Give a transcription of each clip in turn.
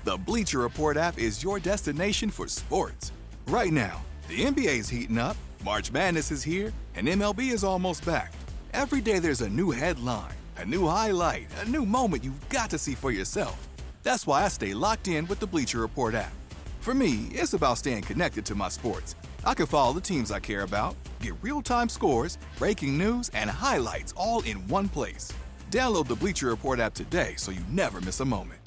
The Bleacher Report app is your destination for sports. Right now, the NBA's heating up, March Madness is here, and MLB is almost back. Every day there's a new headline, a new highlight, a new moment you've got to see for yourself. That's why I stay locked in with the Bleacher Report app. For me, it's about staying connected to my sports. I can follow the teams I care about, get real-time scores, breaking news, and highlights all in one place. Download the Bleacher Report app today so you never miss a moment.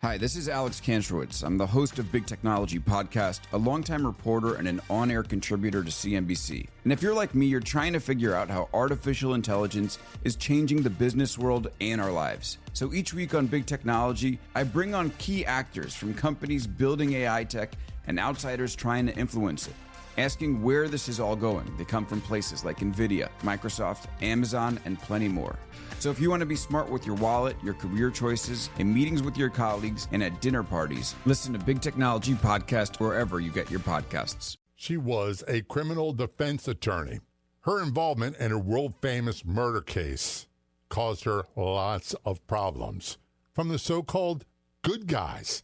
Hi, this is Alex Kantrowitz. I'm the host of Big Technology Podcast, a longtime reporter and an on-air contributor to CNBC. And if you're like me, you're trying to figure out how artificial intelligence is changing the business world and our lives. So each week on Big Technology, I bring on key actors from companies building AI tech and outsiders trying to influence it, asking where this is all going. They come from places like NVIDIA, Microsoft, Amazon, and plenty more. So if you want to be smart with your wallet, your career choices, in meetings with your colleagues, and at dinner parties, listen to Big Technology Podcast wherever you get your podcasts. She was a criminal defense attorney. Her involvement in a world-famous murder case caused her lots of problems. From the so-called good guys,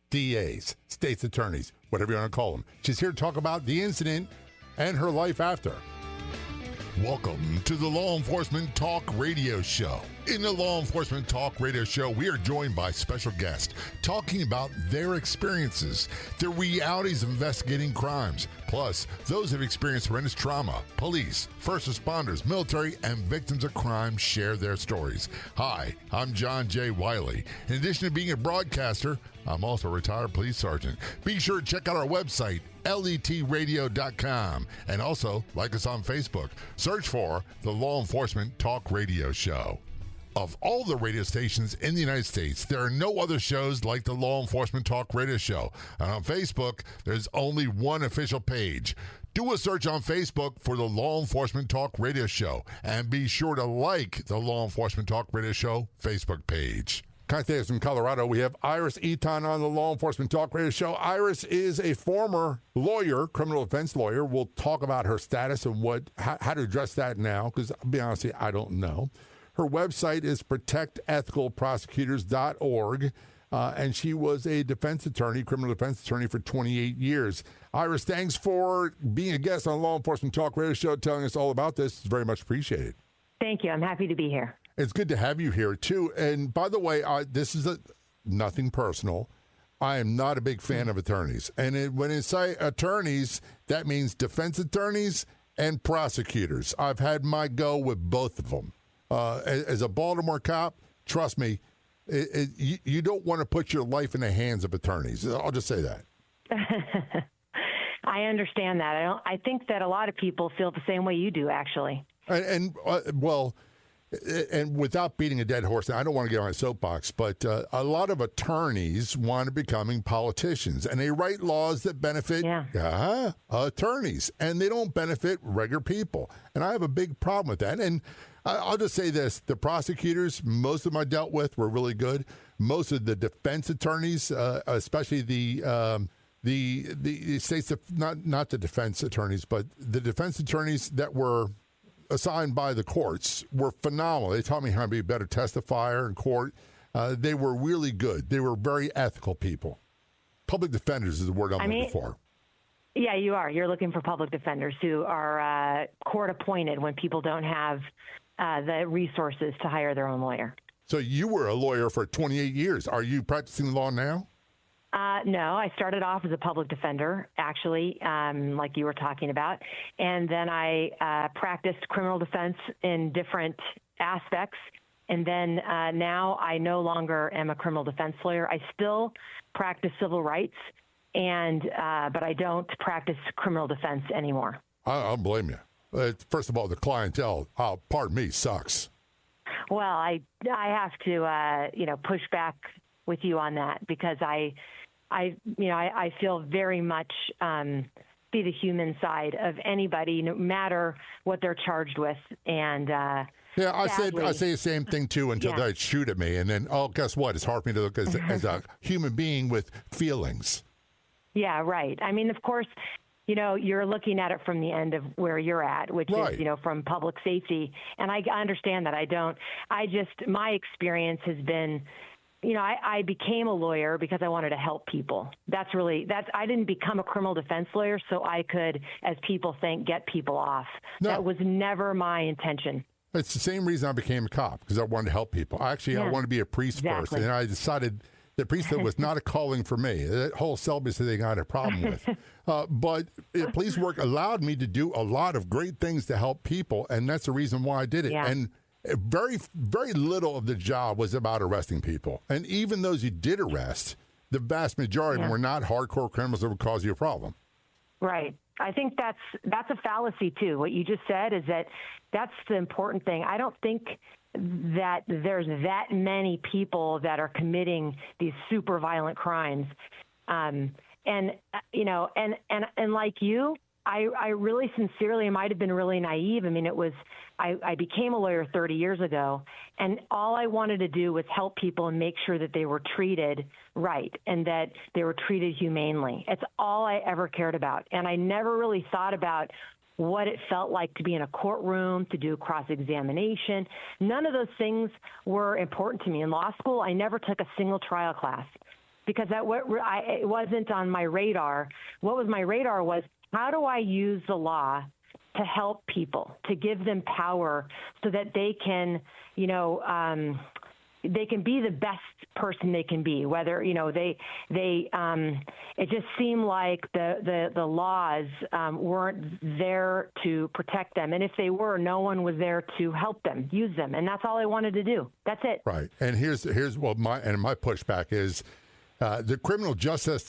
DAs, state's attorneys, whatever you want to call them. She's here to talk about the incident and her life after. Welcome to the Law Enforcement Talk Radio Show. In the Law Enforcement Talk Radio Show, we are joined by special guests talking about their experiences, the realities of investigating crimes, plus those who have experienced horrendous trauma. Police, first responders, military, and victims of crime share their stories. Hi, I'm John J. Wiley. In addition to being a broadcaster, I'm also a retired police sergeant. Be sure to check out our website, letradio.com, and also like us on Facebook. Search for the Law Enforcement Talk Radio Show. Of all the radio stations in the United States, there are no other shows like the Law Enforcement Talk Radio Show. And on Facebook, there's only one official page. Do a search on Facebook for the Law Enforcement Talk Radio Show, and be sure to like the Law Enforcement Talk Radio Show Facebook page. Contact us from Colorado. We have Iris Eytan on the Law Enforcement Talk Radio Show. Iris is a former lawyer, criminal defense lawyer. We'll talk about her status and how to address that now, because I'll be honest with you, I don't know. Her website is protectethicalprosecutors.org, and she was a defense attorney, criminal defense attorney for 28 years. Iris, thanks for being a guest on the Law Enforcement Talk Radio Show, telling us all about this. It's very much appreciated. Thank you. I'm happy to be here. It's good to have you here, too. And by the way, this is nothing personal. I am not a big fan of attorneys. And when I say attorneys, that means defense attorneys and prosecutors. I've had my go with both of them. As a Baltimore cop, trust me, you don't want to put your life in the hands of attorneys. I'll just say that. I understand that. I think that a lot of people feel the same way you do, actually. And without beating a dead horse, I don't want to get on a soapbox, but a lot of attorneys want to becoming politicians, and they write laws that benefit attorneys, and they don't benefit regular people. And I have a big problem with that. And I'll just say this. The prosecutors, most of them I dealt with, were really good. Most of the defense attorneys, especially the states, not the defense attorneys, but the defense attorneys that were assigned by the courts, were phenomenal. They taught me how to be a better testifier in court. They were really good. They were very ethical people. Public defenders is the word I'm looking for. Yeah, you are. You're looking for public defenders who are court-appointed when people don't have the resources to hire their own lawyer. So you were a lawyer for 28 years. Are you practicing law now? No, I started off as a public defender, actually, like you were talking about. And then I practiced criminal defense in different aspects. And then now I no longer am a criminal defense lawyer. I still practice civil rights, but I don't practice criminal defense anymore. I don't blame you. First of all, the clientele, pardon me, sucks. Well, I have to, push back with you on that, because I feel very much see the human side of anybody, no matter what they're charged with. And I say the same thing too until they shoot at me, and then guess what? It's hard for me to look as a human being with feelings. Yeah, right. I mean, of course, you're looking at it from the end of where you're at, which is, from public safety. And I understand that. My experience has been I became a lawyer because I wanted to help people. I didn't become a criminal defense lawyer so I could, as people think, get people off. No. That was never my intention. It's the same reason I became a cop, because I wanted to help people. I wanted to be a priest first, and I decided that priesthood was not a calling for me. That whole celibacy thing I had a problem with. But police work allowed me to do a lot of great things to help people, and that's the reason why I did it. Yeah. And very, very little of the job was about arresting people. And even those you did arrest, the vast majority of them were not hardcore criminals that would cause you a problem. Right. I think that's a fallacy, too. What you just said is that's the important thing. I don't think that there's that many people that are committing these super violent crimes. And like you, I really sincerely, it might have been really naive. I mean, I became a lawyer 30 years ago, and all I wanted to do was help people and make sure that they were treated right and that they were treated humanely. It's all I ever cared about. And I never really thought about what it felt like to be in a courtroom, to do cross-examination. None of those things were important to me. In law school, I never took a single trial class because it wasn't on my radar. What was my radar was, how do I use the law to help people, to give them power so that they can, they can be the best person they can be, whether, it just seemed like the laws weren't there to protect them. And if they were, no one was there to help them, use them. And that's all I wanted to do. That's it. Right. And here's what my pushback is. The criminal justice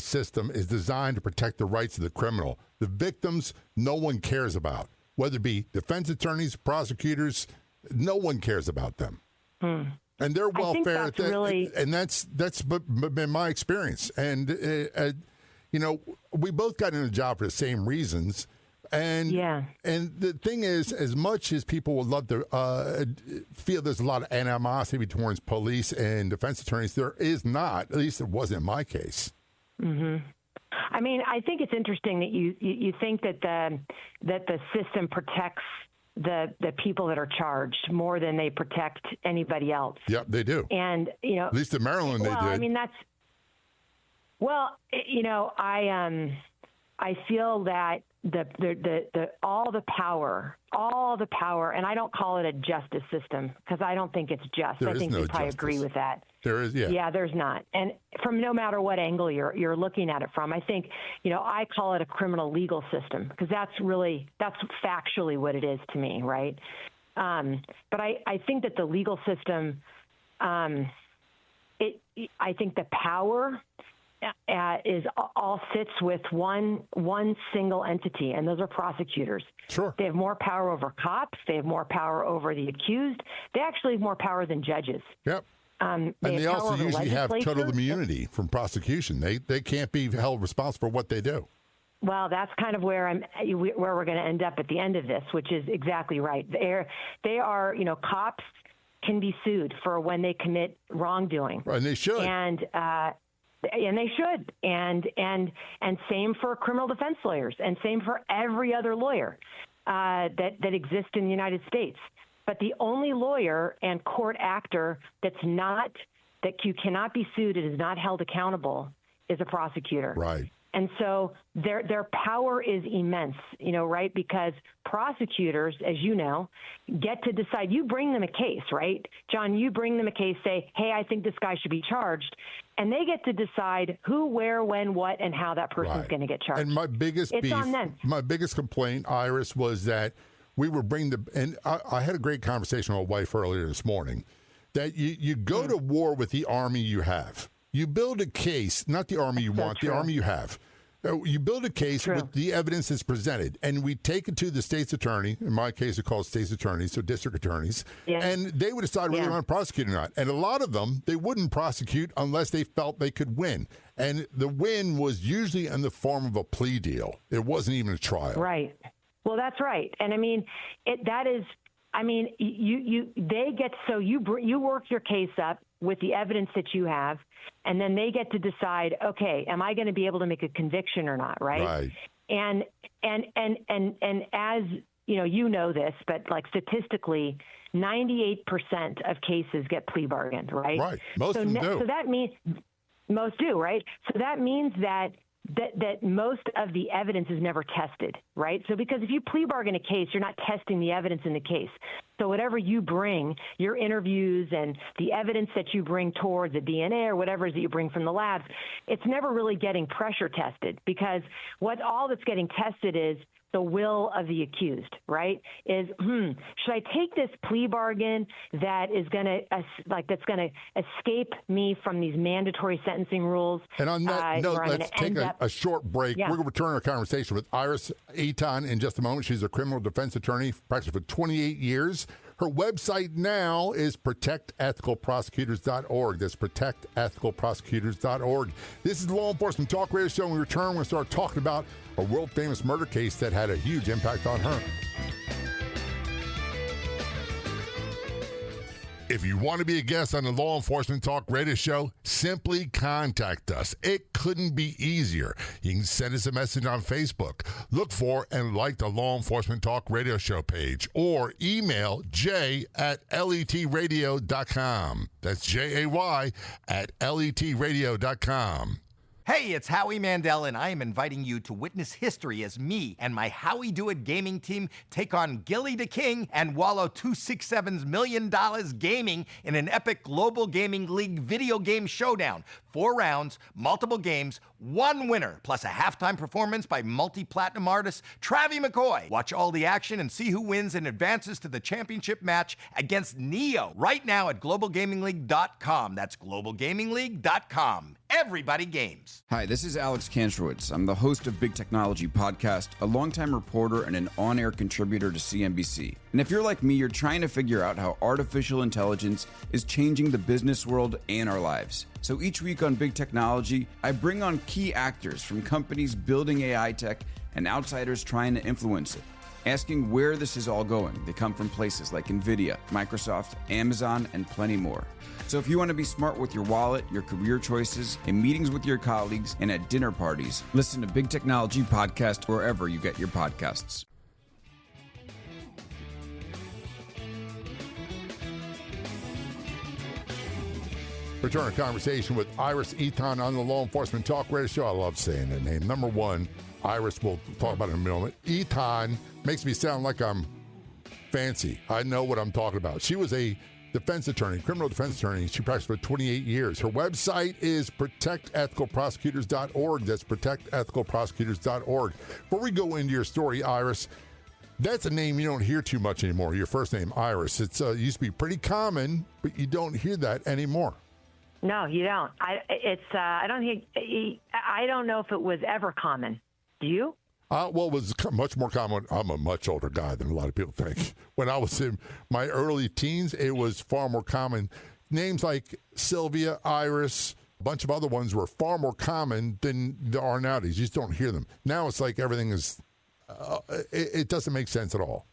system is designed to protect the rights of the criminal. The victims, no one cares about, whether it be defense attorneys, prosecutors, no one cares about them. And their welfare, and that's been my experience. And we both got in a job for the same reasons. And the thing is, as much as people would love to feel there's a lot of animosity towards police and defense attorneys, there is not. At least it wasn't in my case. Mm-hmm. I mean, I think it's interesting that you think that the system protects the people that are charged more than they protect anybody else. Yep, they do. And at least in Maryland, they did. I mean, I feel that all the power, and I don't call it a justice system because I don't think it's just. I think you probably agree with that. There is, yeah. Yeah, there's not. And from no matter what angle you're looking at it from, I think, I call it a criminal legal system because that's factually what it is to me, right? But I think that the legal system, I think the power is all sits with one single entity, and those are prosecutors. Sure. They have more power over cops. They have more power over the accused. They actually have more power than judges. Yep. And they also usually have total immunity from prosecution. They can't be held responsible for what they do. Well, that's kind of where we're going to end up at the end of this, which is exactly right. They are, cops can be sued for when they commit wrongdoing. Right, and they should. And they should. And same for criminal defense lawyers, and same for every other lawyer that exists in the United States. But the only lawyer and court actor that you cannot be sued and is not held accountable is a prosecutor. Right. And so their power is immense, right? Because prosecutors, as you know, get to decide. You bring them a case, right? John, you bring them a case, say, hey, I think this guy should be charged. And they get to decide who, where, when, what, and how that person's going to get charged. And my biggest complaint, Iris, was that we were and I had a great conversation with my wife earlier this morning, that you go to war with the army you have. You build a case, not the army you want, the army you have. You build a case with the evidence that's presented, and we take it to the state's attorney. In my case, it's called state's attorneys, so district attorneys, and they would decide whether they want to prosecute or not. And a lot of them, they wouldn't prosecute unless they felt they could win. And the win was usually in the form of a plea deal. It wasn't even a trial. Right. Well, that's right. And I mean, you work your case up with the evidence that you have, and then they get to decide, okay, am I going to be able to make a conviction or not, right? Right. And as you know this, but like statistically, 98% of cases get plea bargained, right? Right. Most of them do. So that means most do, right? So that means that most of the evidence is never tested, right? So because if you plea bargain a case, you're not testing the evidence in the case. So whatever you bring, your interviews and the evidence that you bring towards the DNA or whatever it is that you bring from the labs, it's never really getting pressure tested, because all that's getting tested is the will of the accused, right? Is, should I take this plea bargain that is going to escape me from these mandatory sentencing rules? And on that note, let's take a short break. Yeah. We're going to return our conversation with Iris Eytan in just a moment. She's a criminal defense attorney, practiced for 28 years. Her website now is protectethicalprosecutors.org. That's protectethicalprosecutors.org. This is the Law Enforcement Talk Radio Show. When we return, we're going to start talking about a world-famous murder case that had a huge impact on her. If you want to be a guest on the Law Enforcement Talk Radio Show, simply contact us. It couldn't be easier. You can send us a message on Facebook. Look for and like the Law Enforcement Talk Radio Show page, or email jay@letradio.com. That's JAY@letradio.com. Hey, it's Howie Mandel, and I am inviting you to witness history as me and my Howie Do It gaming team take on Gilly the King and Wallow 267's $1 million gaming in an epic Global Gaming League video game showdown. 4 rounds, multiple games, 1 winner, plus a halftime performance by multi-platinum artist Travie McCoy. Watch all the action and see who wins and advances to the championship match against Neo right now at globalgamingleague.com. That's globalgamingleague.com. Everybody games. Hi, this is Alex Kantrowitz. I'm the host of Big Technology Podcast, a longtime reporter and an on-air contributor to CNBC. And if you're like me, you're trying to figure out how artificial intelligence is changing the business world and our lives. So each week on Big Technology, I bring on key actors from companies building AI tech and outsiders trying to influence it, asking where this is all going. They come from places like NVIDIA, Microsoft, Amazon, and plenty more. So if you want to be smart with your wallet, your career choices, in meetings with your colleagues, and at dinner parties, listen to Big Technology Podcast wherever you get your podcasts. Return a conversation with Iris Eytan on the Law Enforcement Talk Radio Show. I love saying that name. Number one, Iris, we'll talk about it in a moment. Eytan makes me sound like I'm fancy. I know what I'm talking about. She was a defense attorney, criminal defense attorney. She practiced for 28 years. Her website is protectethicalprosecutors.org. That's protectethicalprosecutors.org. Before we go into your story, Iris, that's a name you don't hear too much anymore. Your first name, Iris. It used to be pretty common, but you don't hear that anymore. No, you don't. I don't know if it was ever common. Do you? Well, it was much more common. I'm a much older guy than a lot of people think. When I was in my early teens, it was far more common. Names like Sylvia, Iris, a bunch of other ones were far more common than there are nowadays. You just don't hear them. Now it's like everything is, it doesn't make sense at all.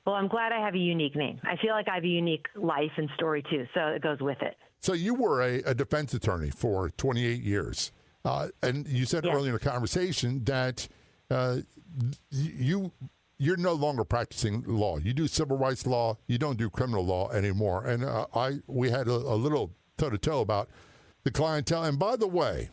Well, I'm glad I have a unique name. I feel like I have a unique life and story, too, so it goes with it. So you were a defense attorney for 28 years. And you said earlier in the conversation that you're no longer practicing law. You do civil rights law. You don't do criminal law anymore. And we had a little toe-to-toe about the clientele. And by the way,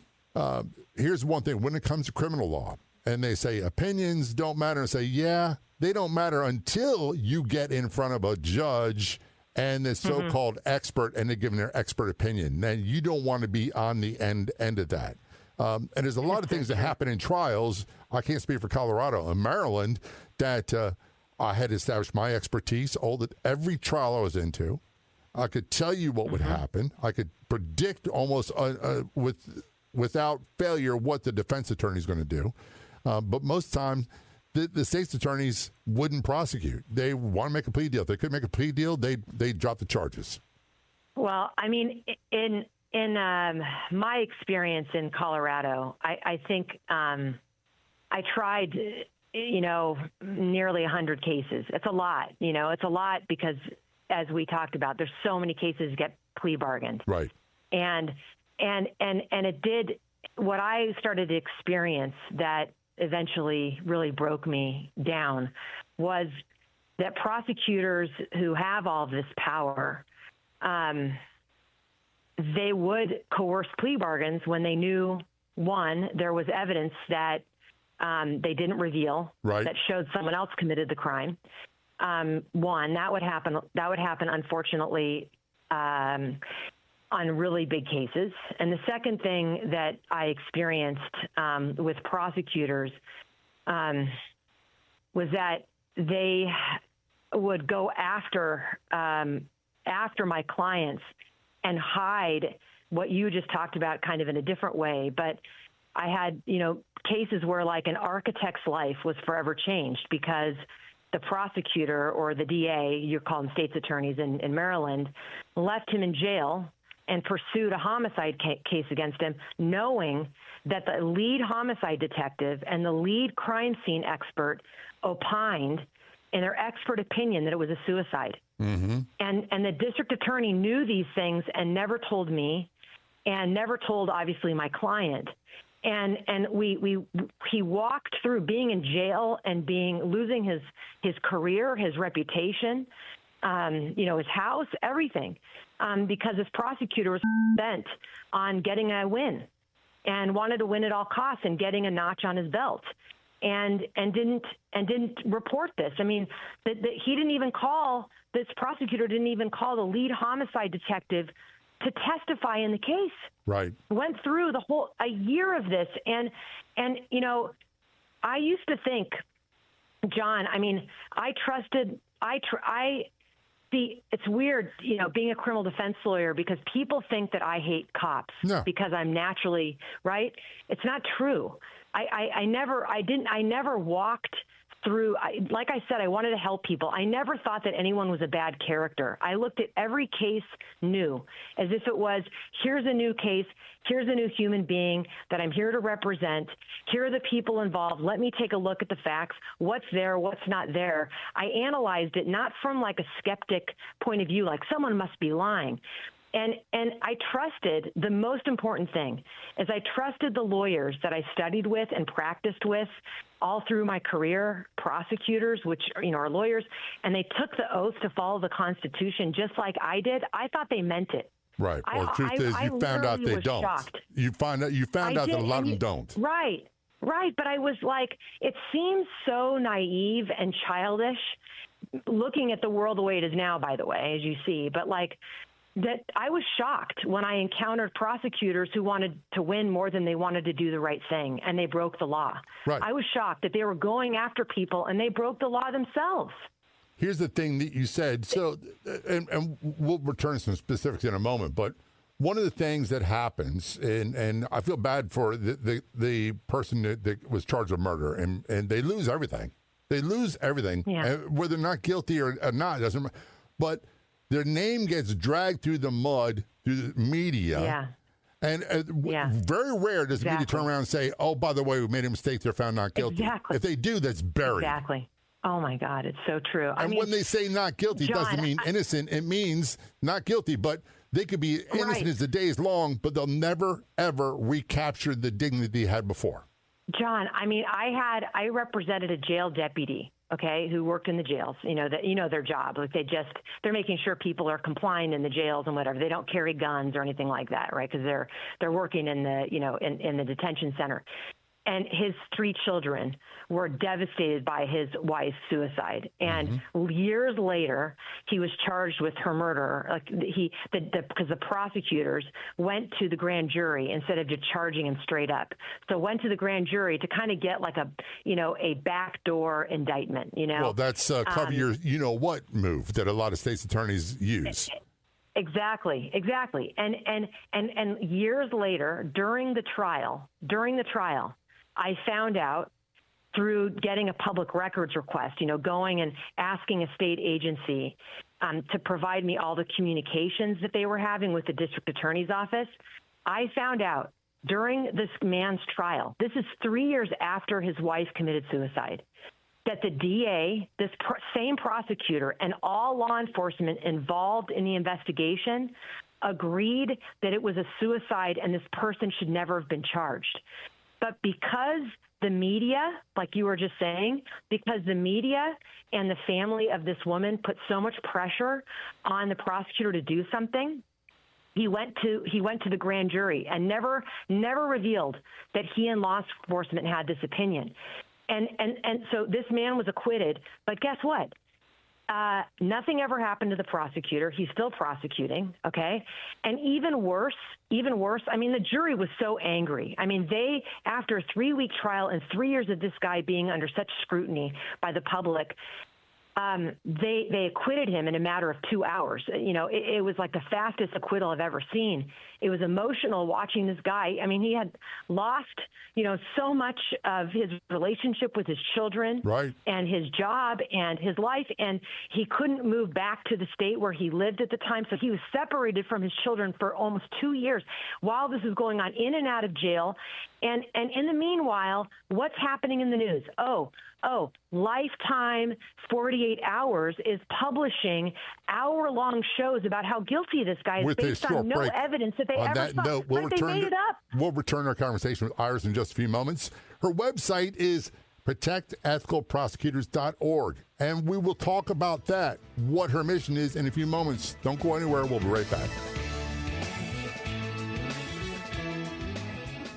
here's one thing. When it comes to criminal law, and they say opinions don't matter, and say, yeah, they don't matter until you get in front of a judge and the so-called expert, and they're giving their expert opinion. Then you don't want to be on the end of that. And there's a lot of things that happen in trials. I can't speak for Colorado. In Maryland, that I had established my expertise. Every trial I was into, I could tell you what would happen. I could predict almost without failure what the defense attorney is going to do. But most times, the state's attorneys wouldn't prosecute. They want to make a plea deal. If they couldn't make a plea deal, they'd drop the charges. Well, I mean, in my experience in Colorado, I think I tried, nearly 100 cases. It's a lot. It's a lot because, as we talked about, there's so many cases get plea bargained. Right. And it did what I started to experience that eventually really broke me down was that prosecutors who have all of this power, they would coerce plea bargains when they knew, one, there was evidence that they didn't reveal that showed someone else committed the crime. One, that would happen. That would happen, unfortunately, on really big cases. And the second thing that I experienced with prosecutors was that they would go after my clients and hide what you just talked about kind of in a different way. But I had, cases where like an architect's life was forever changed because the prosecutor or the DA, you're calling state's attorneys in Maryland, left him in jail and pursued a homicide case against him, knowing that the lead homicide detective and the lead crime scene expert opined in their expert opinion that it was a suicide. Mm-hmm. And the district attorney knew these things and never told me and never told, obviously, my client. And he walked through being in jail and losing his career, his reputation, his house, everything, because his prosecutor was bent on getting a win and wanted to win at all costs and getting a notch on his belt, and didn't report this. I mean, this prosecutor didn't even call the lead homicide detective to testify in the case. Right. Went through a year of this. And I used to think, John, I mean, see, it's weird, being a criminal defense lawyer, because people think that I hate cops because I'm naturally, right? It's not true. I never walked through, like I said, I wanted to help people. I never thought that anyone was a bad character. I looked at every case new, as if it was, here's a new case, here's a new human being that I'm here to represent, here are the people involved, let me take a look at the facts, what's there, what's not there. I analyzed it not from like a skeptic point of view, like someone must be lying. And I trusted, the most important thing is I trusted the lawyers that I studied with and practiced with all through my career, prosecutors, which are lawyers, and they took the oath to follow the Constitution just like I did. I thought they meant it. Right. Well, the truth is, you found out they don't. Shocked. You found out that a lot of them don't. Right. But I was like, it seems so naive and childish, looking at the world the way it is now, by the way, as you see. But that I was shocked when I encountered prosecutors who wanted to win more than they wanted to do the right thing, and they broke the law. Right. I was shocked that they were going after people, and they broke the law themselves. Here's the thing that you said. So, and we'll return to some specifics in a moment, but one of the things that happens, and I feel bad for the person that was charged with murder, and they lose everything. They lose everything, whether they're not guilty or not, doesn't matter. But their name gets dragged through the mud, through the media. Yeah. And very rare does the media turn around and say, oh, by the way, we made a mistake, they're found not guilty. Exactly. If they do, that's buried. Exactly. Oh, my God, it's so true. And when they say not guilty, John, it doesn't mean innocent. It means not guilty, but they could be innocent as the day is long, but they'll never, ever recapture the dignity they had before. John, I mean, I represented a jail deputy, who worked in the jails, their job. Like they're making sure people are complying in the jails and whatever. They don't carry guns or anything like that, right? Because they're working in the, in the detention center. And his 3 children were devastated by his wife's suicide. And years later, he was charged with her murder. Because the prosecutors went to the grand jury instead of just charging him straight up. So went to the grand jury to kind of get like a backdoor indictment. Well, that's cover your what move that a lot of state's attorneys use. Exactly. And years later, during the trial, I found out through getting a public records request, going and asking a state agency to provide me all the communications that they were having with the district attorney's office. I found out during this man's trial, this is 3 years after his wife committed suicide, that the DA, this same prosecutor, and all law enforcement involved in the investigation agreed that it was a suicide and this person should never have been charged. But because the media, like you were just saying, because the media and the family of this woman put so much pressure on the prosecutor to do something. He went to the grand jury and never revealed that he and law enforcement had this opinion. And so this man was acquitted. But guess what? Nothing ever happened to the prosecutor. He's still prosecuting, okay? And even worse, I mean, the jury was so angry. I mean, after a 3-week trial and 3 years of this guy being under such scrutiny by the public, they acquitted him in a matter of 2 hours. You know, it was like the fastest acquittal I've ever seen. It was emotional watching this guy. I mean, he had lost, so much of his relationship with his children, right, and his job and his life, and he couldn't move back to the state where he lived at the time. So he was separated from his children for almost 2 years while this was going on, in and out of jail. And in the meanwhile, what's happening in the news? Oh, Lifetime 48 Hours is publishing hour-long shows about how guilty this guy is based on no evidence that they ever saw. Note, they made it up. We'll return our conversation with Iris in just a few moments. Her website is protectethicalprosecutors.org, and we will talk about that, what her mission is, in a few moments. Don't go anywhere. We'll be right back.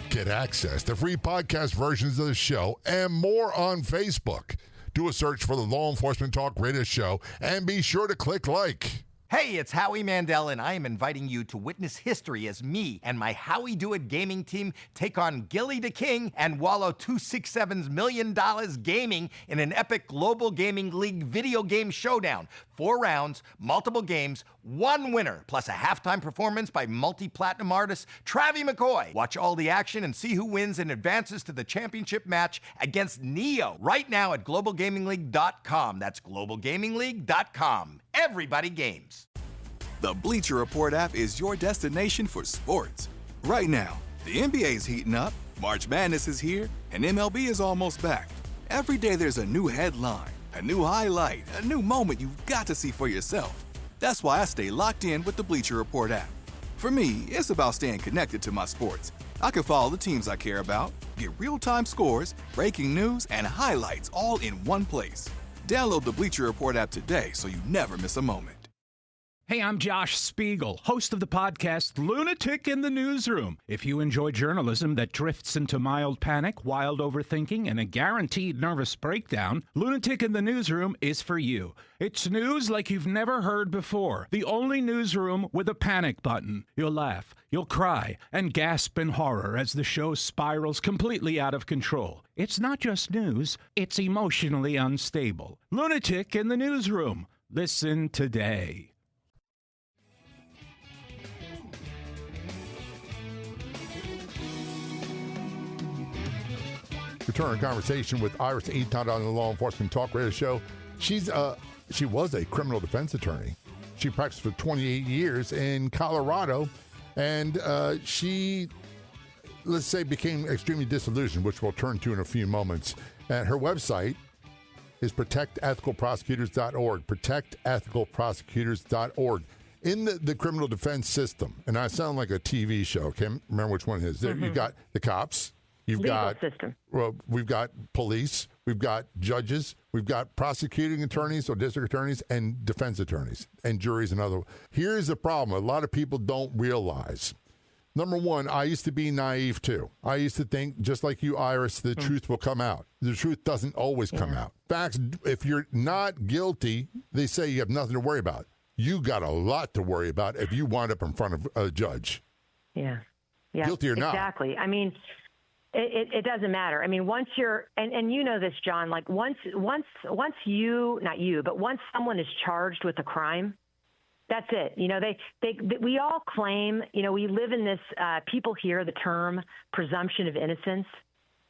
Get access to free podcast versions of the show and more on Facebook. Do a search for the Law Enforcement Talk Radio Show and be sure to click like. Hey, it's Howie Mandel, and I am inviting you to witness history as me and my Howie Do It gaming team take on Gilly the King and Wallow 267's $1 million gaming in an epic Global Gaming League video game showdown. 4 rounds, multiple games, 1 winner, plus a halftime performance by multi-platinum artist Travie McCoy. Watch all the action and see who wins and advances to the championship match against Neo right now at globalgamingleague.com. That's globalgamingleague.com. Everybody games. The Bleacher Report app is your destination for sports. Right now, the NBA's heating up, March Madness is here, and MLB is almost back. Every day there's a new headline, a new highlight, a new moment you've got to see for yourself. That's why I stay locked in with the Bleacher Report app. For me, it's about staying connected to my sports. I can follow the teams I care about, get real-time scores, breaking news, and highlights all in one place. Download the Bleacher Report app today so you never miss a moment. Hey, I'm Josh Spiegel, host of the podcast Lunatic in the Newsroom. If you enjoy journalism that drifts into mild panic, wild overthinking, and a guaranteed nervous breakdown, Lunatic in the Newsroom is for you. It's news like you've never heard before. The only newsroom with a panic button. You'll laugh, you'll cry, and gasp in horror as the show spirals completely out of control. It's not just news, it's emotionally unstable. Lunatic in the Newsroom. Listen today. Return our conversation with Iris Eytan on the Law Enforcement Talk Radio Show. She was a criminal defense attorney. She practiced for 28 years in Colorado, and she, let's say, became extremely disillusioned, which we'll turn to in a few moments. And her website is protectethicalprosecutors.org, protectethicalprosecutors.org. In the criminal defense system, and I sound like a TV show, can't remember which one it is. You've got the cops. You've got system. Well, we've got police, we've got judges, we've got prosecuting attorneys or district attorneys and defense attorneys and juries and other. Here's the problem. A lot of people don't realize. Number one, I used to be naive too. I used to think, just like you, Iris, the truth will come out. The truth doesn't always come out. Facts, if you're not guilty, they say you have nothing to worry about. You got a lot to worry about if you wind up in front of a judge. Yeah. Guilty or not. Exactly. I mean, it doesn't matter. I mean, once you're, and you know this, John, like once you, not you, but once someone is charged with a crime, that's it. You know, we all claim, you know, we live in this, people hear the term presumption of innocence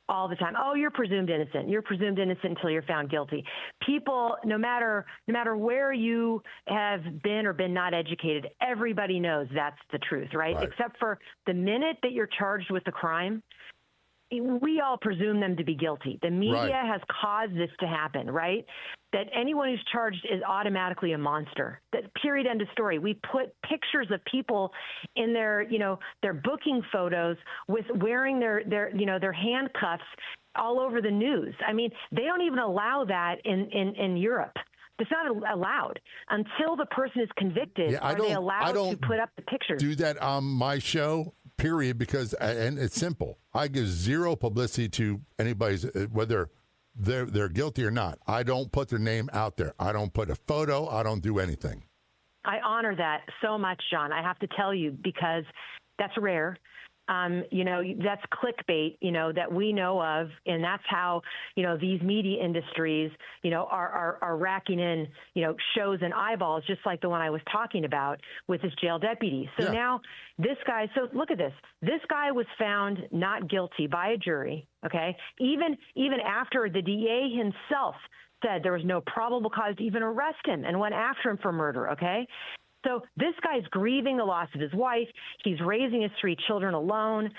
all the time. Oh, you're presumed innocent. You're presumed innocent until you're found guilty. People, no matter where you have been or been not educated, everybody knows that's the truth, right? Except for the minute that you're charged with a crime, we all presume them to be guilty. The media has caused this to happen, right? that anyone who's charged is automatically a monster. That period, end of story. We put pictures of people in their, their booking photos with wearing their handcuffs all over the news. I mean, they don't even allow that in Europe. It's not allowed until the person is convicted. Are they allowed to put up the pictures? Do that on my show, period, because, and it's simple. I give zero publicity to anybody's, whether they're guilty or not. I don't put their name out there. I don't put a photo. I don't do anything. I honor that so much, John. I have to tell you, because that's rare. That's clickbait, that we know of. And that's how, these media industries, are racking in, shows and eyeballs, just like the one I was talking about with this jail deputy. So now this guy, so look at this. This guy was found not guilty by a jury. Okay. Even after the DA himself said there was no probable cause to even arrest him and went after him for murder. Okay. So this guy's grieving the loss of his wife. He's raising his 3 children alone.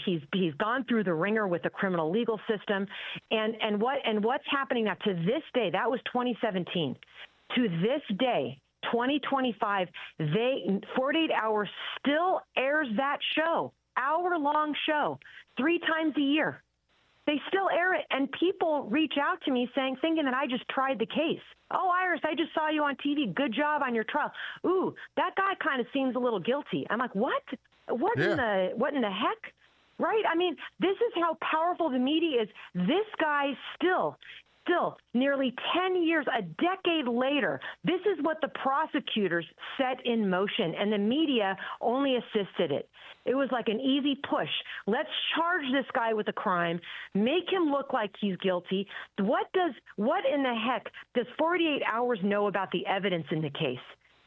He's gone through the ringer with the criminal legal system. And what's happening now to this day? That was 2017. To this day, 2025, 48 Hours still airs that show, hour-long show, 3 times a year. They still air it, and people reach out to me thinking that I just tried the case. Oh, Iris, I just saw you on TV. Good job on your trial. Ooh, that guy kind of seems a little guilty. I'm like, what? What in the heck? Right? I mean, this is how powerful the media is. This guy still nearly 10 years, a decade later, this is what the prosecutors set in motion, and the media only assisted it. It was like an easy push. Let's charge this guy with a crime, make him look like he's guilty. What in the heck does 48 Hours know about the evidence in the case?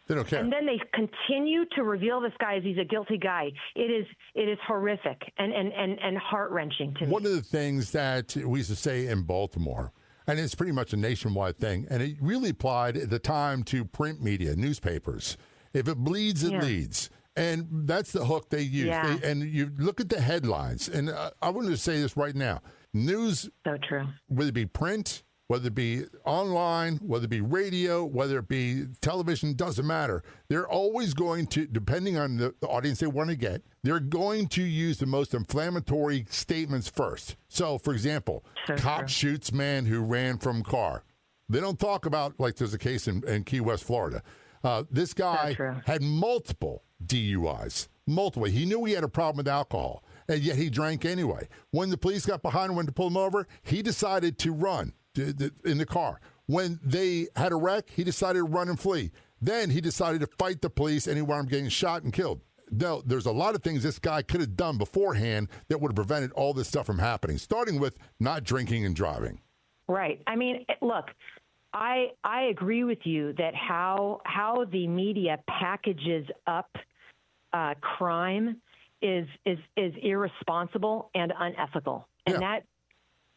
They don't care. And then they continue to reveal this guy as he's a guilty guy. It is horrific and heart-wrenching to me. One of the things that we used to say in Baltimore, and it's pretty much a nationwide thing, and it really applied at the time to print media, newspapers. If it bleeds, it leads. And that's the hook they use. Yeah. And you look at the headlines, and I want to say this right now. News, so true. Whether it be print, whether it be online, whether it be radio, whether it be television, doesn't matter. They're always going to, depending on the audience they want to get, they're going to use the most inflammatory statements first. So, for example, cop shoots man who ran from car. They don't talk about, like there's a case in Key West, Florida. This guy had multiple DUIs, multiple. He knew he had a problem with alcohol, and yet he drank anyway. When the police got behind him, went to pull him over, he decided to run in the car. When they had a wreck, he decided to run and flee. Then he decided to fight the police, and he wound up getting shot and killed. No, there's a lot of things this guy could have done beforehand that would have prevented all this stuff from happening, starting with not drinking and driving. Right. I mean, look, I agree with you that how the media packages up crime is irresponsible and unethical,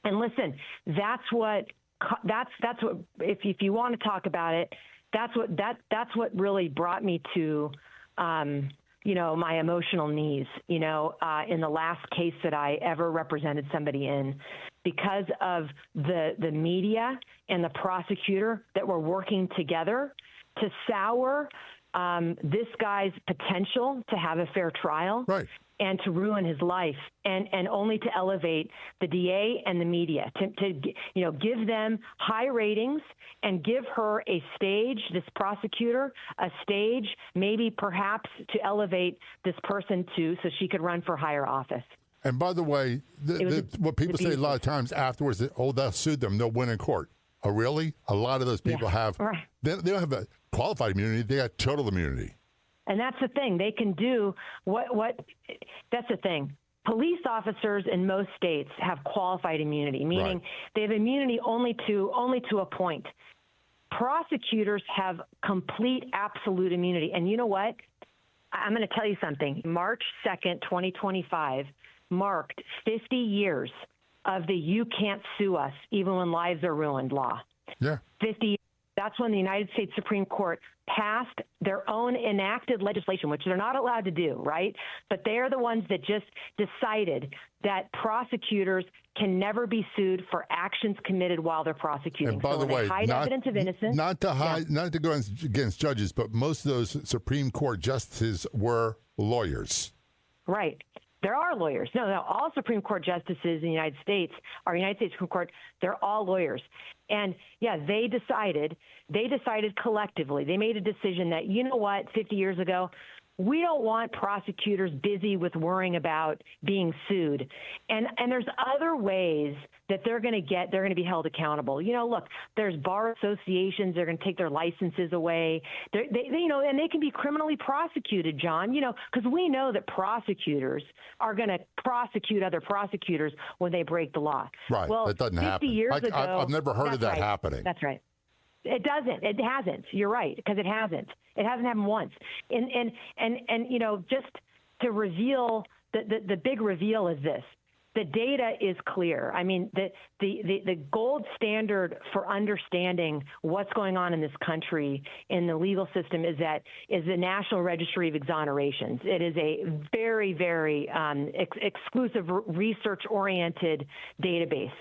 and listen, that's what if you want to talk about it, that's what really brought me to my emotional knees, in the last case that I ever represented somebody in, because of the media and the prosecutor that were working together to sour this guy's potential to have a fair trial. Right. And to ruin his life, and only to elevate the DA and the media, to give them high ratings and give her a stage, this prosecutor, a stage, maybe perhaps to elevate this person so she could run for higher office. And by the way, what people say a lot of times afterwards, they'll sue them, they'll win in court. Oh, really? A lot of those people have, they don't have a qualified immunity, they got total immunity. And that's the thing. They can do that's the thing. Police officers in most states have qualified immunity, meaning they have immunity only to a point. Prosecutors have complete, absolute immunity. And you know what? I'm going to tell you something. March 2nd, 2025 marked 50 years of the "you can't sue us even when lives are ruined" law. Yeah. 50 years. that's when the United States Supreme Court passed their own enacted legislation, which they're not allowed to do, right? But they're the ones that just decided that prosecutors can never be sued for actions committed while they're prosecuting. And by so the when way, they hide evidence of innocence, not to go against judges, but most of those Supreme Court justices were lawyers. Right. There are lawyers. No, all Supreme Court justices in the United States, our United States Supreme Court, they're all lawyers. And yeah, they decided collectively, they made a decision that, you know what, 50 years ago, we don't want prosecutors busy with worrying about being sued. And there's other ways that they're going to be held accountable. You know, look, there's bar associations, they're going to take their licenses away. They and they can be criminally prosecuted, John, because we know that prosecutors are going to prosecute other prosecutors when they break the law. Right. Well, that doesn't 50 happen. years ago, I've never heard of that happening. That's right. It doesn't. It hasn't. You're right, because it hasn't. It hasn't happened once. And just to reveal the big reveal is this: the data is clear. I mean, the gold standard for understanding what's going on in this country in the legal system is the National Registry of Exonerations. It is a very, very exclusive, research-oriented database.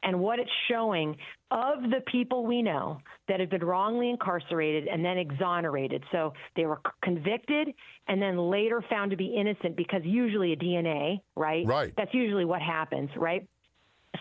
And what it's showing of the people we know that have been wrongly incarcerated and then exonerated. So they were convicted and then later found to be innocent because usually a DNA, right? Right. That's usually what happens, right?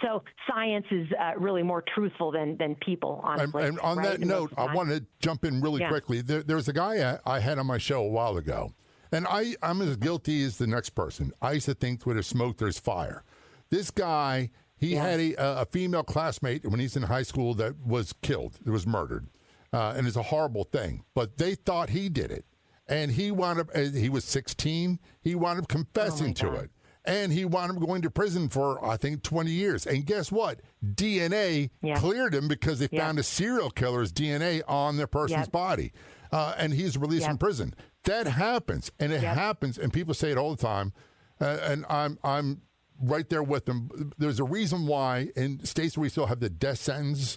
So science is really more truthful than people, honestly. And on that note, I want to jump in really quickly. There's a guy I had on my show a while ago, and I'm as guilty as the next person. I used to think where there's smoke, there's fire. This guy... He had a female classmate when he's in high school that was killed, that was murdered, and it's a horrible thing. But they thought he did it, and he wound up. He was 16. He wound up confessing to it, and he wound up going to prison for I think 20 years. And guess what? DNA cleared him because they found a serial killer's DNA on their person's body, and he's released from prison. That happens, and it happens, and people say it all the time, and I'm right there with them. There's a reason why in states where we still have the death sentence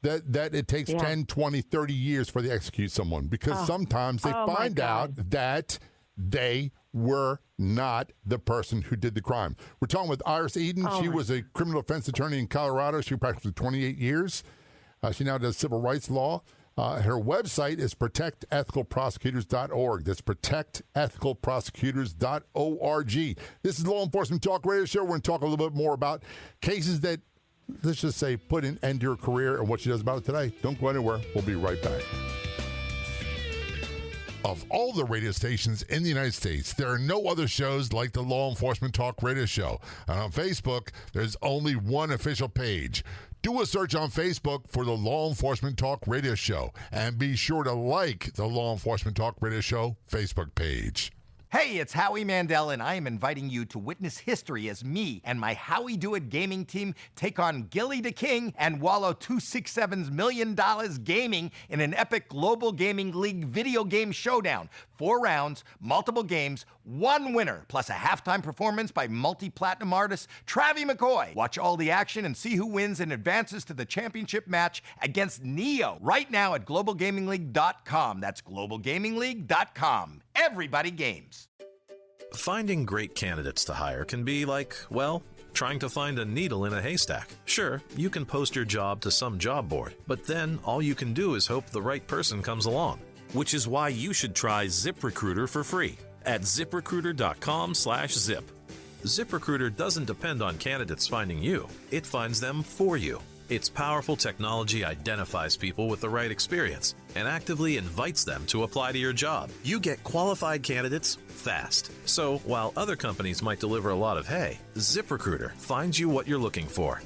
that it takes 10, 20, 30 years for they execute someone because sometimes they find out that they were not the person who did the crime. We're talking with Iris Eytan. She was a criminal defense attorney in Colorado. She practiced for 28 years. She now does civil rights law. Her website is protectethicalprosecutors.org. That's protectethicalprosecutors.org. This is Law Enforcement Talk Radio Show. We're going to talk a little bit more about cases that, let's just say, put an end to her career and what she does about it today. Don't go anywhere. We'll be right back. Of all the radio stations in the United States, there are no other shows like the Law Enforcement Talk Radio Show. And on Facebook, there's only one official page. Do a search on Facebook for the Law Enforcement Talk Radio Show. And be sure to like the Law Enforcement Talk Radio Show Facebook page. Hey, it's Howie Mandel, and I am inviting you to witness history as me and my Howie Do It gaming team take on Gilly the King and Wallow 267's $1 million gaming in an epic Global Gaming League video game showdown. 4 rounds, multiple games, 1 winner, plus a halftime performance by multi-platinum artist Travie McCoy. Watch all the action and see who wins and advances to the championship match against Neo right now at globalgamingleague.com. That's globalgamingleague.com. Everybody games. Finding great candidates to hire can be like, well, trying to find a needle in a haystack. Sure, you can post your job to some job board, but then all you can do is hope the right person comes along. Which is why you should try ZipRecruiter for free at ZipRecruiter.com/zip. ZipRecruiter doesn't depend on candidates finding you. It finds them for you. Its powerful technology identifies people with the right experience and actively invites them to apply to your job. You get qualified candidates fast. So while other companies might deliver a lot of hay, ZipRecruiter finds you what you're looking for.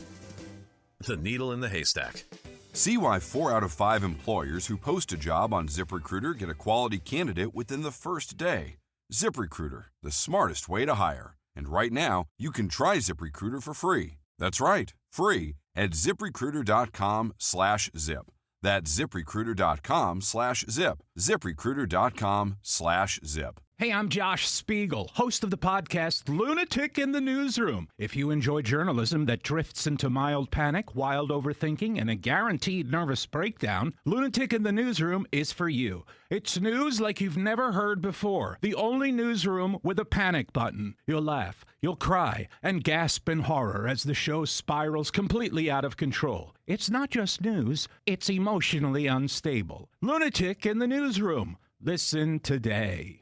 The needle in the haystack. See why 4 out of 5 employers who post a job on ZipRecruiter get a quality candidate within the first day. ZipRecruiter, the smartest way to hire. And right now, you can try ZipRecruiter for free. That's right, free at ZipRecruiter.com/zip. That's ZipRecruiter.com/zip. ZipRecruiter.com/zip. Hey, I'm Josh Spiegel, host of the podcast Lunatic in the Newsroom. If you enjoy journalism that drifts into mild panic, wild overthinking, and a guaranteed nervous breakdown, Lunatic in the Newsroom is for you. It's news like you've never heard before. The only newsroom with a panic button. You'll laugh, you'll cry, and gasp in horror as the show spirals completely out of control. It's not just news, it's emotionally unstable. Lunatic in the Newsroom. Listen today.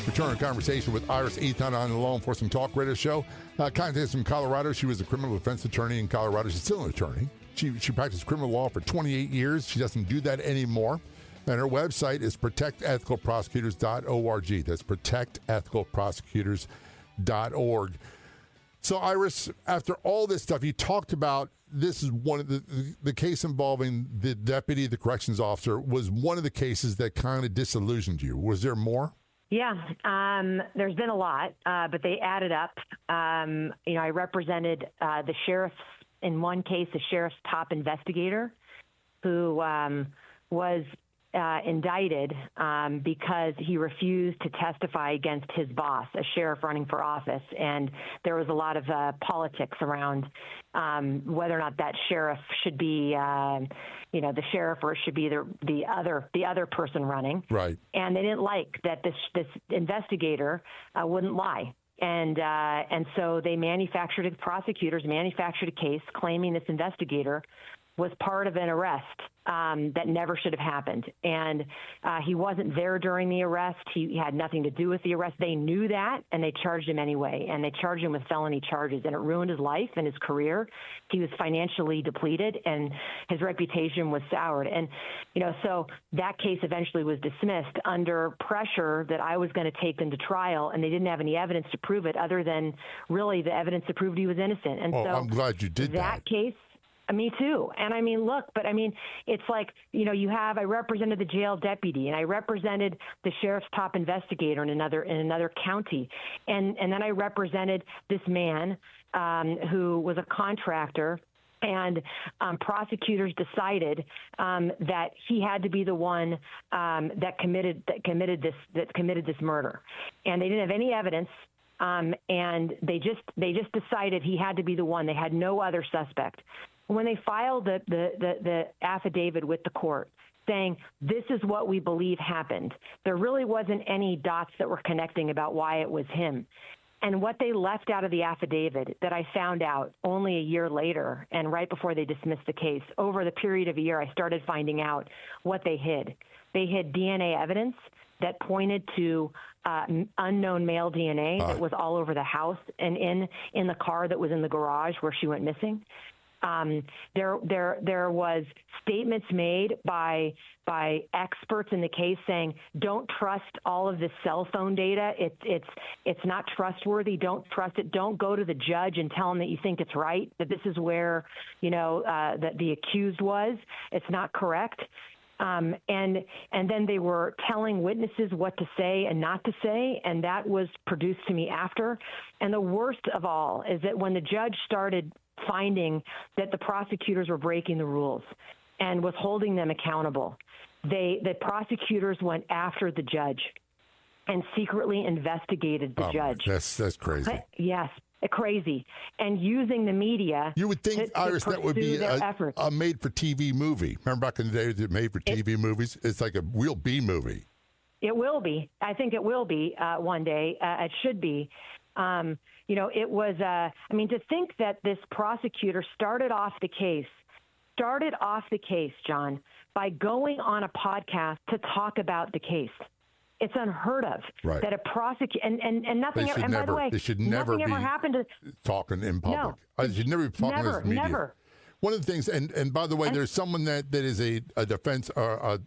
Return to conversation with Iris Eytan on the Law Enforcement Talk Radio Show. Contacted from Colorado. She was a criminal defense attorney in Colorado. She's still an attorney. She practiced criminal law for 28 years. She doesn't do that anymore. And her website is protectethicalprosecutors.org. That's protectethicalprosecutors.org. So, Iris, after all this stuff, you talked about this is one of the case involving the deputy, the corrections officer, was one of the cases that kind of disillusioned you. Was there more? Yeah, there's been a lot, but they added up. I represented the sheriff's, in one case, the sheriff's top investigator who was indicted because he refused to testify against his boss, a sheriff running for office. And there was a lot of politics around whether or not that sheriff should be, the sheriff, or it should be the other person running. Right. And they didn't like that this investigator wouldn't lie. And so prosecutors manufactured a case claiming this investigator was part of an arrest that never should have happened. And he wasn't there during the arrest. He had nothing to do with the arrest. They knew that, and they charged him anyway. And they charged him with felony charges, and it ruined his life and his career. He was financially depleted, and his reputation was soured. And, so that case eventually was dismissed under pressure that I was going to take them to trial, and they didn't have any evidence to prove it other than really the evidence that proved he was innocent. And so I'm glad you did that. That case... Me too. And it's like, I represented the jail deputy, and I represented the sheriff's top investigator in another county. And then I represented this man who was a contractor, and prosecutors decided that he had to be the one that committed this murder. And they didn't have any evidence. And they just decided he had to be the one. They had no other suspect. When they filed the affidavit with the court saying this is what we believe happened, there really wasn't any dots that were connecting about why it was him. And what they left out of the affidavit that I found out only a year later, and right before they dismissed the case, over the period of a year, I started finding out what they hid. They hid DNA evidence that pointed to unknown male DNA that was all over the house and in the car that was in the garage where she went missing. There was statements made by experts in the case saying, don't trust all of this cell phone data. It's not trustworthy. Don't trust it. Don't go to the judge and tell him that you think it's right, that this is where, that the accused was. It's not correct. And then they were telling witnesses what to say and not to say, and that was produced to me after. And the worst of all is that when the judge started finding that the prosecutors were breaking the rules and was holding them accountable, the prosecutors went after the judge and secretly investigated the judge. That's crazy. Yes. Crazy. And using the media. You would think, Iris, that would be a made-for-TV movie. Remember back in the day, the made-for-TV movies? It's like a real B movie. It will be. I think it will be one day. It should be. It was, to think that this prosecutor started off the case, John, by going on a podcast to talk about the case. It's unheard of that a prosecutor and nothing. And by the way, they should never nothing ever happened to talking in public. No, they should never be talking to media. Never. One of the things, and by the way, there's someone that is a defense or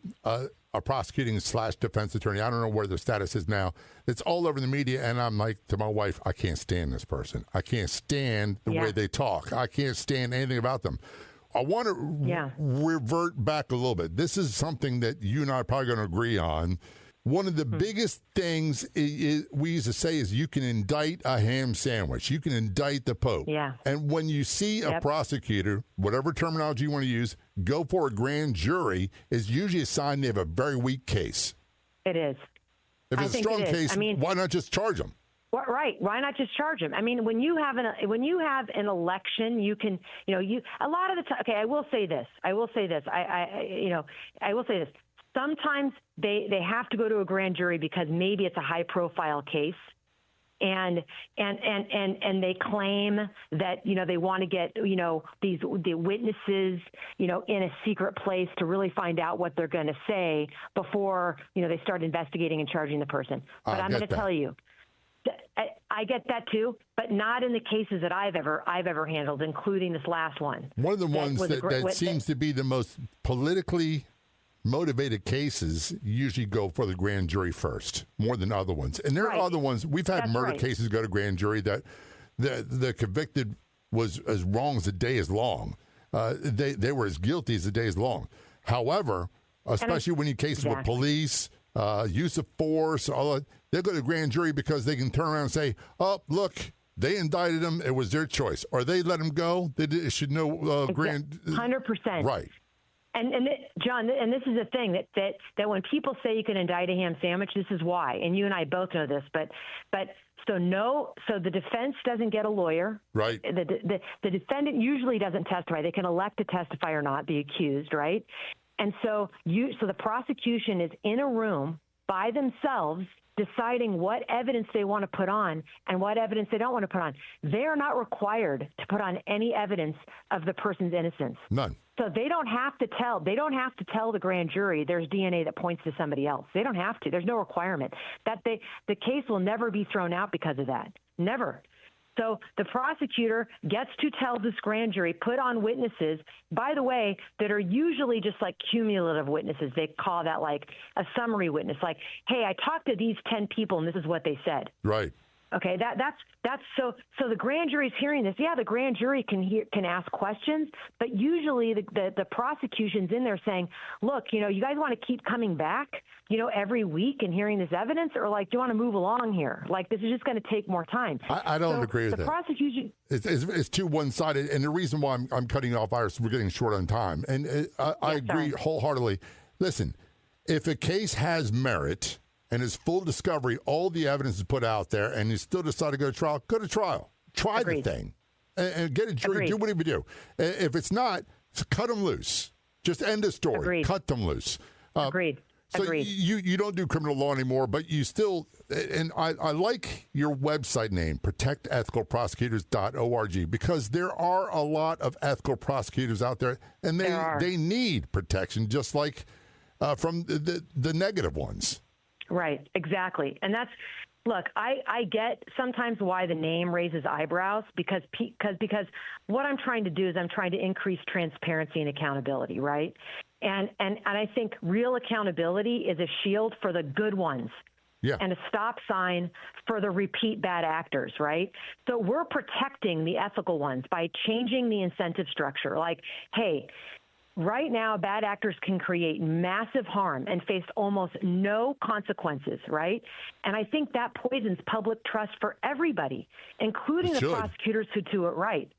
a prosecuting / defense attorney. I don't know where their status is now. It's all over the media, and I'm like to my wife, I can't stand this person. I can't stand the way they talk. I can't stand anything about them. I want to revert back a little bit. This is something that you and I are probably going to agree on. One of the biggest things we used to say is you can indict a ham sandwich. You can indict the Pope. Yeah. And when you see a prosecutor, whatever terminology you want to use, go for a grand jury, is usually a sign they have a very weak case. It is. If it's a strong case, why not just charge them? Right. Why not just charge them? I mean, when you have an election, you can, a lot of the time. Okay, I will say this. I will say this. Sometimes they have to go to a grand jury because maybe it's a high-profile case, and they claim that they want to get the witnesses in a secret place to really find out what they're going to say before they start investigating and charging the person. But I'm going to tell you. I get that too, but not in the cases that I've ever handled, including this last one. One of the ones that seems to be the most politically motivated cases usually go for the grand jury first, more than other ones. And there are other ones. We've had murder cases go to grand jury that the convicted was as wrong as the day is long. They were as guilty as the day is long. However, especially when you cases with police, use of force, all that, they'll go to grand jury because they can turn around and say, oh, look, they indicted him. It was their choice. Or they let him go. They should know grand. 100%. Right. And John, and this is the thing that when people say you can indict a ham sandwich, this is why. And you and I both know this. But so the defense doesn't get a lawyer. Right. The defendant usually doesn't testify. They can elect to testify or not, the accused, right? And so the prosecution is in a room by themselves deciding what evidence they want to put on and what evidence they don't want to put on. They are not required to put on any evidence of the person's innocence. None. So they don't have to tell the grand jury there's DNA that points to somebody else. They don't have to. There's no requirement. The case will never be thrown out because of that. Never. So the prosecutor gets to tell this grand jury, put on witnesses, by the way, that are usually just like cumulative witnesses. They call that like a summary witness, like, hey, I talked to these 10 people and this is what they said. Right. Okay, that's so the grand jury's hearing this. Yeah, the grand jury can ask questions, but usually the prosecution's in there saying, look, you guys want to keep coming back, every week and hearing this evidence, or like, do you want to move along here? Like, this is just going to take more time. I don't agree with that. The prosecution, it's too one-sided, and the reason why I'm cutting off Iris, we're getting short on time, and I agree wholeheartedly. Listen, if a case has merit and is full discovery, all the evidence is put out there, and you still decide to go to trial, go to trial. Try the thing. And get a jury. Do whatever you do. If it's not, cut them loose. Just end the story. Cut them loose. Agreed. So you don't do criminal law anymore, but you still, and I like your website name, protectethicalprosecutors.org, because there are a lot of ethical prosecutors out there, and they need protection, just like from the negative ones. Right, exactly. And that's, look, I get sometimes why the name raises eyebrows because what I'm trying to do is I'm trying to increase transparency and accountability, right? And I think real accountability is a shield for the good ones. Yeah. And a stop sign for the repeat bad actors, right? So we're protecting the ethical ones by changing the incentive structure. Like, hey, right now, bad actors can create massive harm and face almost no consequences, right? And I think that poisons public trust for everybody, including the prosecutors who do it right?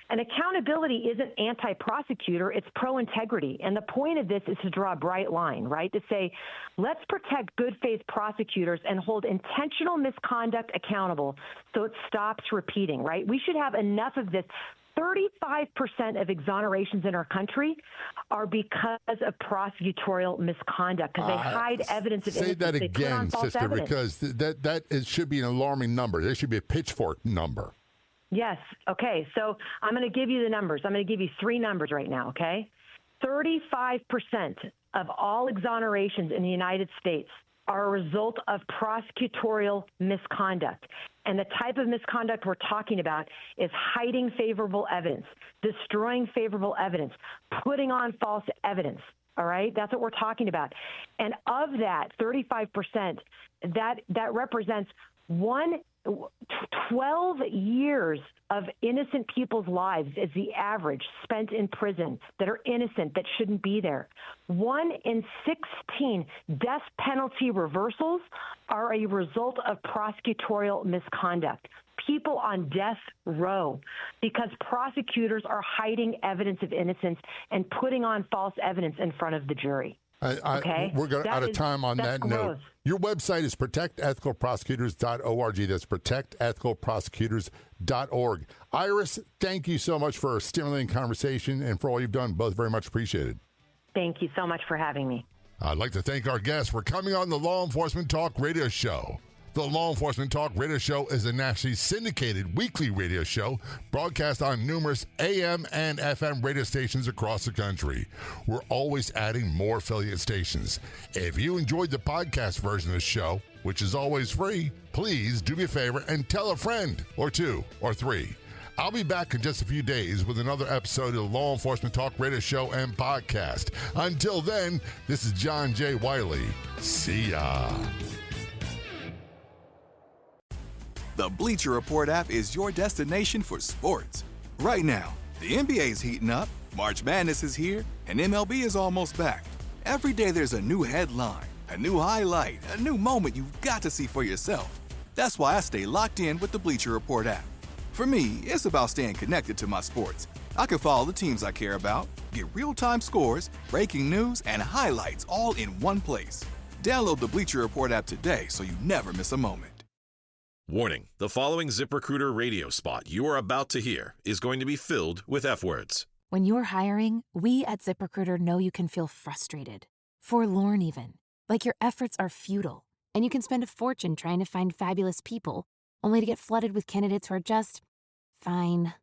And accountability isn't anti-prosecutor, it's pro-integrity. And the point of this is to draw a bright line, right? To say, let's protect good faith prosecutors and hold intentional misconduct accountable so it stops repeating, right? We should have enough of this. 35% of exonerations in our country are because of prosecutorial misconduct, because they hide evidence of innocence. Say that again, sister, because that should be an alarming number. There should be a pitchfork number. Yes. Okay. So I'm going to give you the numbers. I'm going to give you three numbers right now, okay? 35% of all exonerations in the United States are a result of prosecutorial misconduct. And the type of misconduct we're talking about is hiding favorable evidence, destroying favorable evidence, putting on false evidence. All right? That's what we're talking about. And of that 35%, that represents 1 12 years of innocent people's lives is the average spent in prison that are innocent, that shouldn't be there. 1 in 16 death penalty reversals are a result of prosecutorial misconduct. People on death row because prosecutors are hiding evidence of innocence and putting on false evidence in front of the jury. Okay? We're out of time on that note. Your website is protectethicalprosecutors.org. That's protectethicalprosecutors.org. Iris, thank you so much for a stimulating conversation and for all you've done. Both very much appreciated. Thank you so much for having me. I'd like to thank our guests for coming on the Law Enforcement Talk Radio Show. The Law Enforcement Talk Radio Show is a nationally syndicated weekly radio show broadcast on numerous AM and FM radio stations across the country. We're always adding more affiliate stations. If you enjoyed the podcast version of the show, which is always free, please do me a favor and tell a friend or two or three. I'll be back in just a few days with another episode of the Law Enforcement Talk Radio Show and Podcast. Until then, this is John J. Wiley. See ya. The Bleacher Report app is your destination for sports. Right now, the NBA's heating up, March Madness is here, and MLB is almost back. Every day there's a new headline, a new highlight, a new moment you've got to see for yourself. That's why I stay locked in with the Bleacher Report app. For me, it's about staying connected to my sports. I can follow the teams I care about, get real-time scores, breaking news, and highlights all in one place. Download the Bleacher Report app today so you never miss a moment. Warning, the following ZipRecruiter radio spot you are about to hear is going to be filled with F-words. When you're hiring, we at ZipRecruiter know you can feel frustrated, forlorn even, like your efforts are futile, and you can spend a fortune trying to find fabulous people, only to get flooded with candidates who are just fine.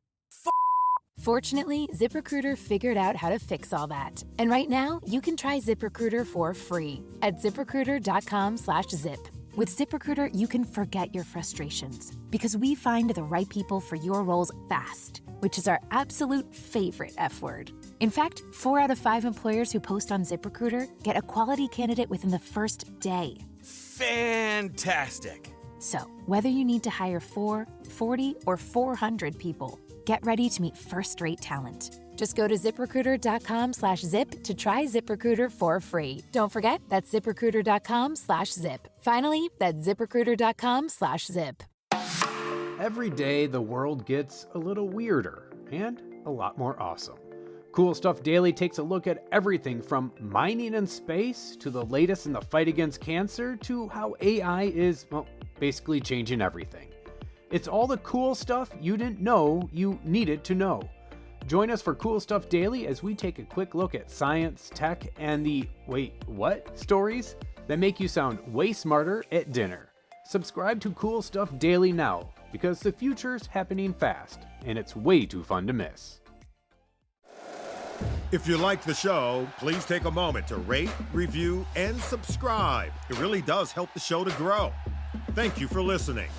Fortunately, ZipRecruiter figured out how to fix all that. And right now, you can try ZipRecruiter for free at ZipRecruiter.com/zip. With ZipRecruiter, you can forget your frustrations because we find the right people for your roles fast, which is our absolute favorite F word. In fact, 4 out of 5 employers who post on ZipRecruiter get a quality candidate within the first day. Fantastic. So, whether you need to hire 4, 40, or 400 people, get ready to meet first-rate talent. Just go to ZipRecruiter.com/zip to try ZipRecruiter for free. Don't forget, that's ZipRecruiter.com/zip. Finally, that's ZipRecruiter.com/zip. Every day, the world gets a little weirder and a lot more awesome. Cool Stuff Daily takes a look at everything from mining in space to the latest in the fight against cancer to how AI is, well, basically changing everything. It's all the cool stuff you didn't know you needed to know. Join us for Cool Stuff Daily as we take a quick look at science, tech, and the wait, what stories that make you sound way smarter at dinner. Subscribe to Cool Stuff Daily now because the future's happening fast and it's way too fun to miss. If you like the show, please take a moment to rate, review, and subscribe. It really does help the show to grow. Thank you for listening.